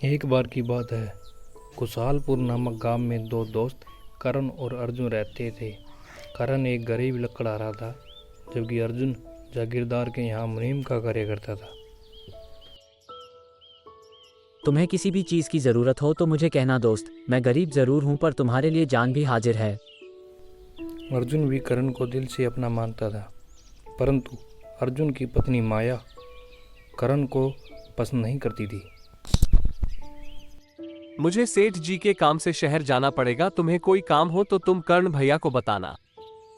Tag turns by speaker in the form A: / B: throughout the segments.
A: एक बार की बात है। खुशहालपुर नामक गांव में दो दोस्त करण और अर्जुन रहते थे। करण एक गरीब लकड़हारा था, जबकि अर्जुन जागीरदार के यहाँ मुनीम का कार्य करता था।
B: तुम्हें किसी भी चीज़ की ज़रूरत हो तो मुझे कहना दोस्त। मैं गरीब ज़रूर हूँ पर तुम्हारे लिए जान भी हाजिर है।
A: अर्जुन भी करण को दिल से अपना मानता था, परंतु अर्जुन की पत्नी माया करण को पसंद नहीं करती थी।
C: मुझे सेठ जी के काम से शहर जाना पड़ेगा। तुम्हें कोई काम हो तो तुम कर्ण भैया को बताना।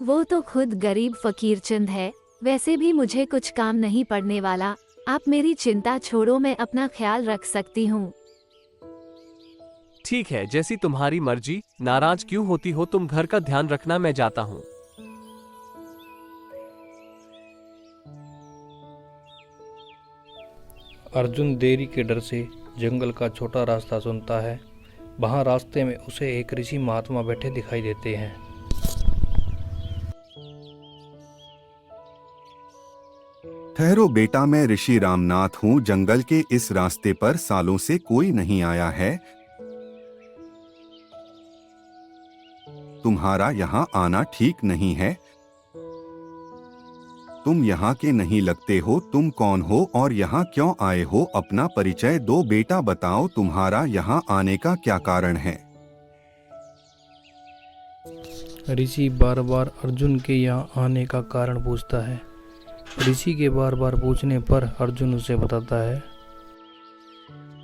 D: वो तो खुद गरीब फकीर चंद है। वैसे भी मुझे कुछ काम नहीं पड़ने वाला। आप मेरी चिंता छोड़ो, मैं अपना ख्याल रख सकती हूँ।
C: ठीक है, जैसी तुम्हारी मर्जी। नाराज क्यों होती हो तुम? घर का ध्यान रखना, मैं जाता हूँ।
A: अर्जुन देरी के डर से जंगल का छोटा रास्ता चुनता है। वहाँ रास्ते में उसे एक ऋषि महात्मा बैठे दिखाई देते हैं।
E: ठहरो बेटा, मैं ऋषि रामनाथ हूँ। जंगल के इस रास्ते पर सालों से कोई नहीं आया है। तुम्हारा यहाँ आना ठीक नहीं है। तुम यहाँ के नहीं लगते हो। तुम कौन हो और यहाँ क्यों आए हो? अपना परिचय दो बेटा। बताओ, तुम्हारा यहाँ आने का क्या कारण है?
A: ऋषि बार बार अर्जुन के यहाँ आने का कारण पूछता है। ऋषि के बार बार पूछने पर अर्जुन उसे बताता है।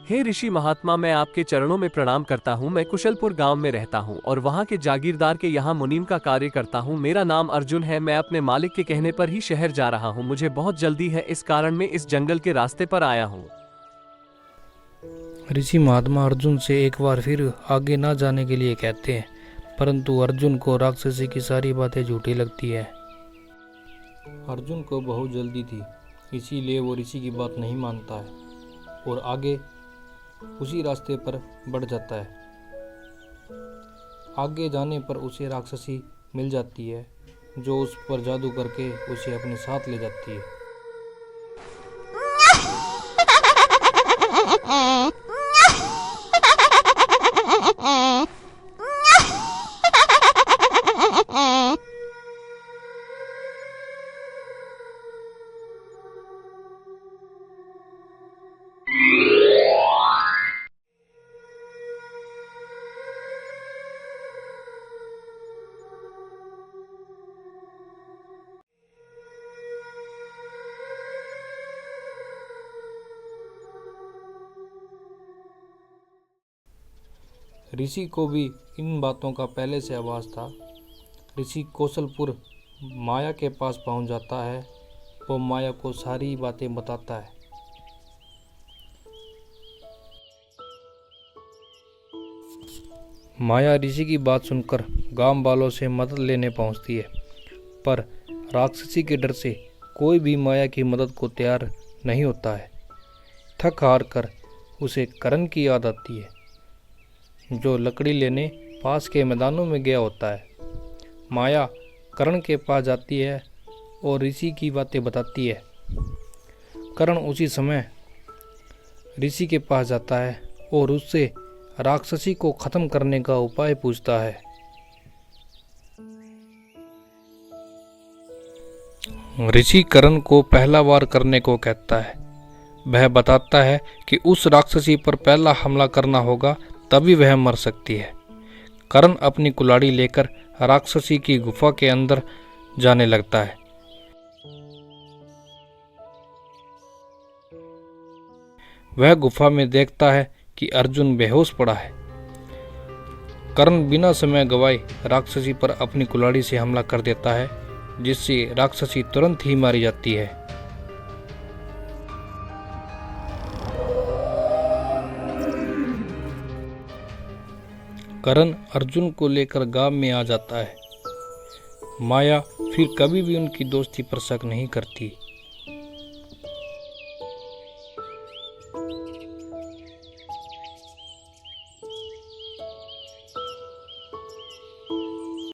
C: हे ऋषि महात्मा, मैं आपके चरणों में प्रणाम करता हूँ। मैं कुशलपुर गांव में रहता हूँ और वहाँ के जागीरदार के यहाँ मुनीम का कार्य करता हूँ। मेरा नाम अर्जुन है। मैं अपने मालिक के कहने पर ही शहर जा रहा हूँ। मुझे बहुत जल्दी है, इस कारण मैं इस जंगल के रास्ते पर आया हूँ।
A: ऋषि महात्मा अर्जुन से एक बार फिर आगे ना जाने के लिए कहते हैं, परंतु अर्जुन को राक्षसी की सारी बातें झूठी लगती है। अर्जुन को बहुत जल्दी थी, इसीलिए वो ऋषि की बात नहीं मानता है और आगे उसी रास्ते पर बढ़ जाता है। आगे जाने पर उसे राक्षसी मिल जाती है, जो उस पर जादू करके उसे अपने साथ ले जाती है। ऋषि को भी इन बातों का पहले से आभास था। ऋषि कौशलपुर माया के पास पहुंच जाता है। वो माया को सारी बातें बताता है। माया ऋषि की बात सुनकर गांव वालों से मदद लेने पहुंचती है, पर राक्षसी के डर से कोई भी माया की मदद को तैयार नहीं होता है। थक हार कर उसे करण की याद आती है, जो लकड़ी लेने पास के मैदानों में गया होता है। माया करण के पास जाती है और ऋषि की बातें बताती है। करण उसी समय ऋषि के पास जाता है और उससे राक्षसी को खत्म करने का उपाय पूछता है। ऋषि करण को पहला वार करने को कहता है। वह बताता है कि उस राक्षसी पर पहला हमला करना होगा, तभी वह मर सकती है। करण अपनी कुल्हाड़ी लेकर राक्षसी की गुफा के अंदर जाने लगता है। वह गुफा में देखता है कि अर्जुन बेहोश पड़ा है। करण बिना समय गवाए राक्षसी पर अपनी कुल्हाड़ी से हमला कर देता है, जिससे राक्षसी तुरंत ही मारी जाती है। करण अर्जुन को लेकर गांव में आ जाता है। माया फिर कभी भी उनकी दोस्ती पर शक नहीं करती।